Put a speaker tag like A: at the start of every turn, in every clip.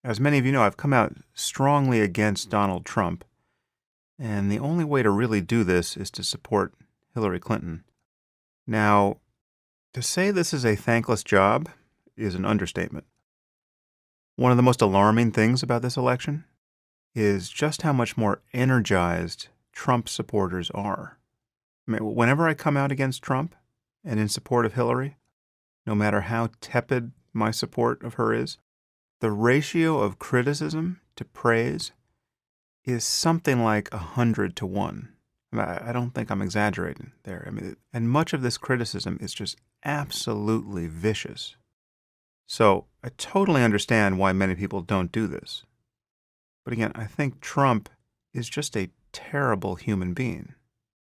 A: As many of you know, I've come out strongly against Donald Trump, and the only way to really do this is to support Hillary Clinton. Now, to say this is a thankless job is an understatement. One of the most alarming things about this election is just how much more energized Trump supporters are. I mean, whenever I come out against Trump and in support of Hillary, no matter how tepid my support of her is, the ratio of criticism to praise is something like 100 to 1. I don't think I'm exaggerating there. And much of this criticism is just absolutely vicious. So I totally understand why many people don't do this. But again, I think Trump is just a terrible human being,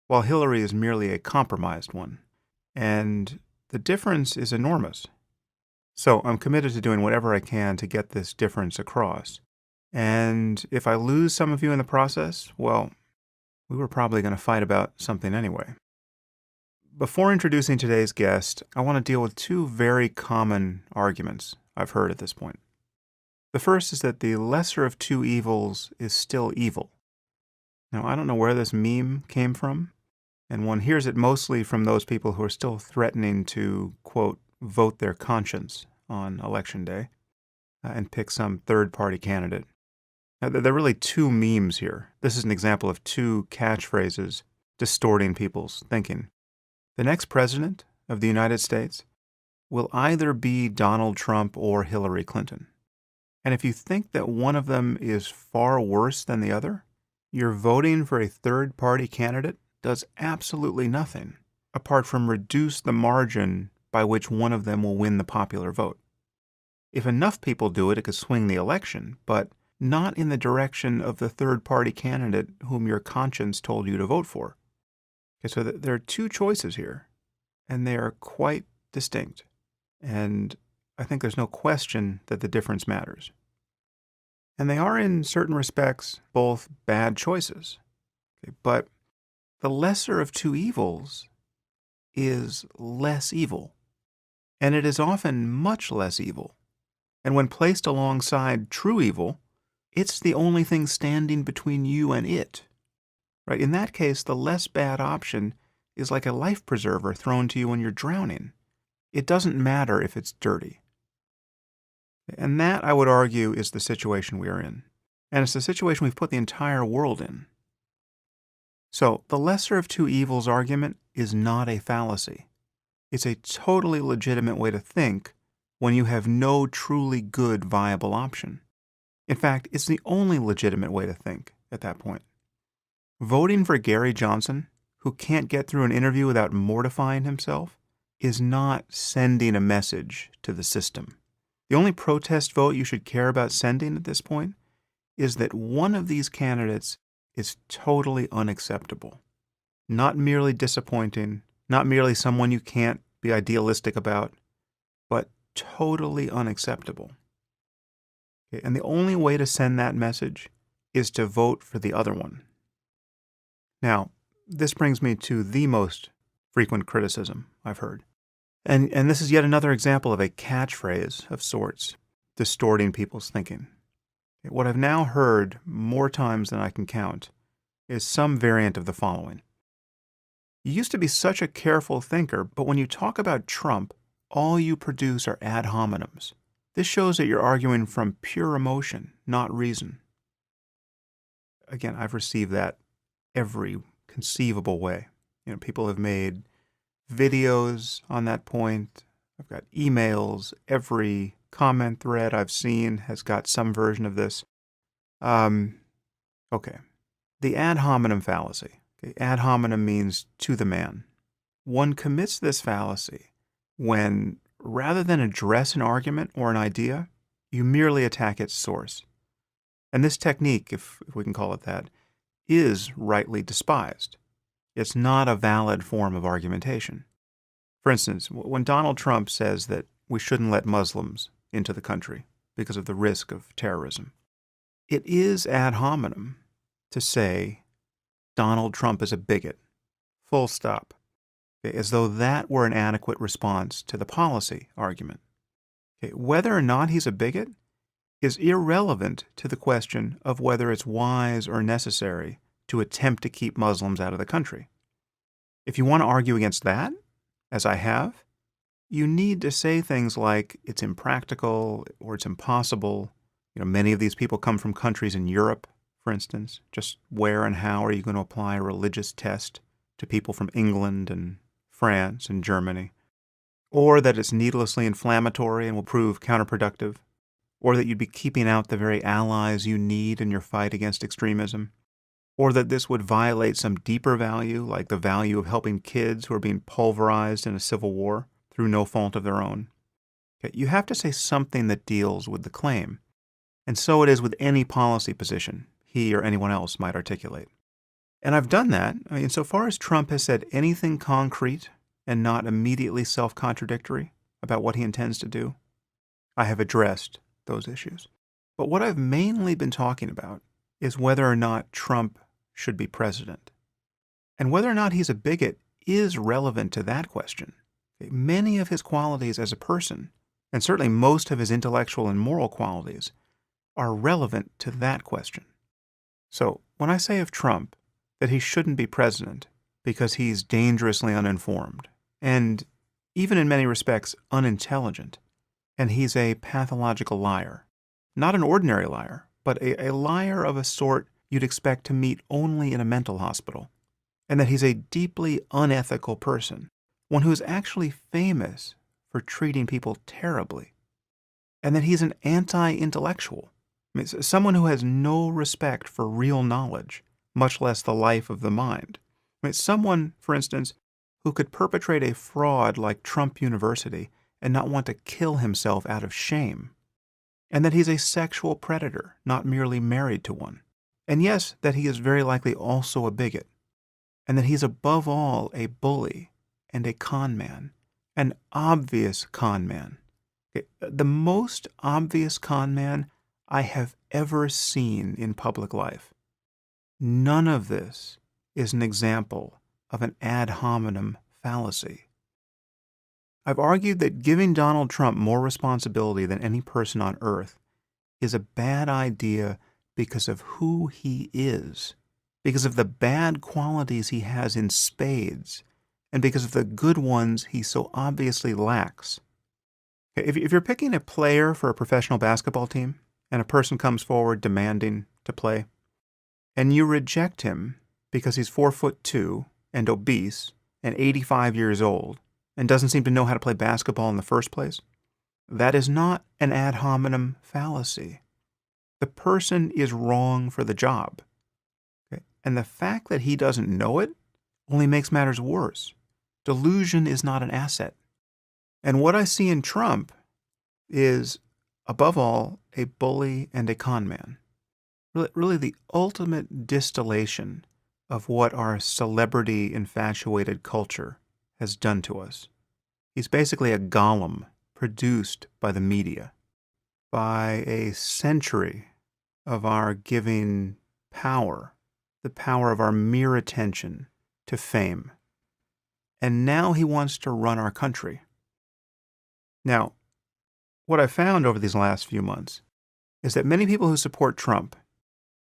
A: while Hillary is merely a compromised one. And the difference is enormous. So I'm committed to doing whatever I can to get this difference across. And if I lose some of you in the process, well, we were probably going to fight about something anyway. Before introducing today's guest, I want to deal with two very common arguments I've heard at this point. The first is that the lesser of two evils is still evil. Now, I don't know where this meme came from, and one hears it mostly from those people who are still threatening to, quote, vote their conscience on Election Day and pick some third-party candidate. Now, there are really two memes here. This is an example of two catchphrases distorting people's thinking. The next president of the United States will either be Donald Trump or Hillary Clinton. And if you think that one of them is far worse than the other, your voting for a third-party candidate does absolutely nothing apart from reduce the margin by which one of them will win the popular vote. If enough people do it, it could swing the election, but not in the direction of the third-party candidate whom your conscience told you to vote for. Okay, so there are two choices here, and they are quite distinct. And I think there's no question that the difference matters. And they are, in certain respects, both bad choices. Okay, but the lesser of two evils is less evil. And it is often much less evil. And when placed alongside true evil, it's the only thing standing between you and it. Right? In that case, the less bad option is like a life preserver thrown to you when you're drowning. It doesn't matter if it's dirty. And that, I would argue, is the situation we are in. And it's the situation we've put the entire world in. So, the lesser of two evils argument is not a fallacy. It's a totally legitimate way to think when you have no truly good, viable option. In fact, it's the only legitimate way to think at that point. Voting for Gary Johnson, who can't get through an interview without mortifying himself, is not sending a message to the system. The only protest vote you should care about sending at this point is that one of these candidates is totally unacceptable. Not merely disappointing, not merely someone you can't be idealistic about, but totally unacceptable. Okay, and the only way to send that message is to vote for the other one. Now, this brings me to the most frequent criticism I've heard. And this is yet another example of a catchphrase of sorts, distorting people's thinking. What I've now heard more times than I can count is some variant of the following. You used to be such a careful thinker, but when you talk about Trump, all you produce are ad hominems. This shows that you're arguing from pure emotion, not reason. Again, I've received that every conceivable way. People have made videos on that point. I've got emails. Every comment thread I've seen has got some version of this. Okay. The ad hominem fallacy. Okay. Ad hominem means to the man. One commits this fallacy when, rather than address an argument or an idea, you merely attack its source. And this technique, if we can call it that, is rightly despised. It's not a valid form of argumentation. For instance, when Donald Trump says that we shouldn't let Muslims into the country because of the risk of terrorism, it is ad hominem to say Donald Trump is a bigot, full stop, as though that were an adequate response to the policy argument. Whether or not he's a bigot is irrelevant to the question of whether it's wise or necessary to attempt to keep Muslims out of the country. If you want to argue against that, as I have, you need to say things like it's impractical or it's impossible. Many of these people come from countries in Europe, for instance. Just where and how are you going to apply a religious test to people from England and France and Germany? Or that it's needlessly inflammatory and will prove counterproductive? Or that you'd be keeping out the very allies you need in your fight against extremism? Or that this would violate some deeper value, like the value of helping kids who are being pulverized in a civil war through no fault of their own? You have to say something that deals with the claim. And so it is with any policy position he or anyone else might articulate. And I've done that. Insofar as Trump has said anything concrete and not immediately self-contradictory about what he intends to do, I have addressed those issues. But what I've mainly been talking about is whether or not Trump should be president. And whether or not he's a bigot is relevant to that question. Many of his qualities as a person, and certainly most of his intellectual and moral qualities, are relevant to that question. So when I say of Trump that he shouldn't be president because he's dangerously uninformed and, even in many respects, unintelligent, and he's a pathological liar, not an ordinary liar, but a liar of a sort you'd expect to meet only in a mental hospital, and that he's a deeply unethical person, one who is actually famous for treating people terribly, and that he's an anti-intellectual, someone who has no respect for real knowledge, much less the life of the mind. Someone, for instance, who could perpetrate a fraud like Trump University and not want to kill himself out of shame. And that he's a sexual predator, not merely married to one. And yes, that he is very likely also a bigot. And that he's above all a bully and a con man, an obvious con man. The most obvious con man I have ever seen in public life. None of this is an example of an ad hominem fallacy. I've argued that giving Donald Trump more responsibility than any person on earth is a bad idea because of who he is, because of the bad qualities he has in spades, and because of the good ones he so obviously lacks. If you're picking a player for a professional basketball team, and a person comes forward demanding to play, and you reject him because he's 4'2" and obese and 85 years old and doesn't seem to know how to play basketball in the first place, that is not an ad hominem fallacy. The person is wrong for the job. Okay? And the fact that he doesn't know it only makes matters worse. Delusion is not an asset. And what I see in Trump is, above all, a bully and a con man. Really the ultimate distillation of what our celebrity-infatuated culture has done to us. He's basically a golem produced by the media, by a century of our giving power, the power of our mere attention, to fame. And now he wants to run our country. Now, what I've found over these last few months is that many people who support Trump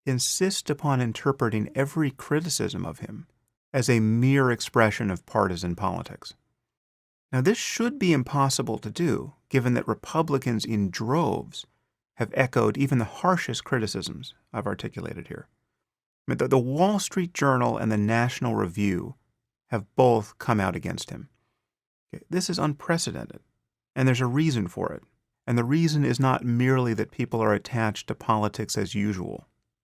A: insist upon interpreting every criticism of him as a mere expression of partisan politics. Now, this should be impossible to do, given that Republicans in droves have echoed even the harshest criticisms I've articulated here. The Wall Street Journal and the National Review have both come out against him. This is unprecedented, and there's a reason for it. And the reason is not merely that people are attached to politics as usual.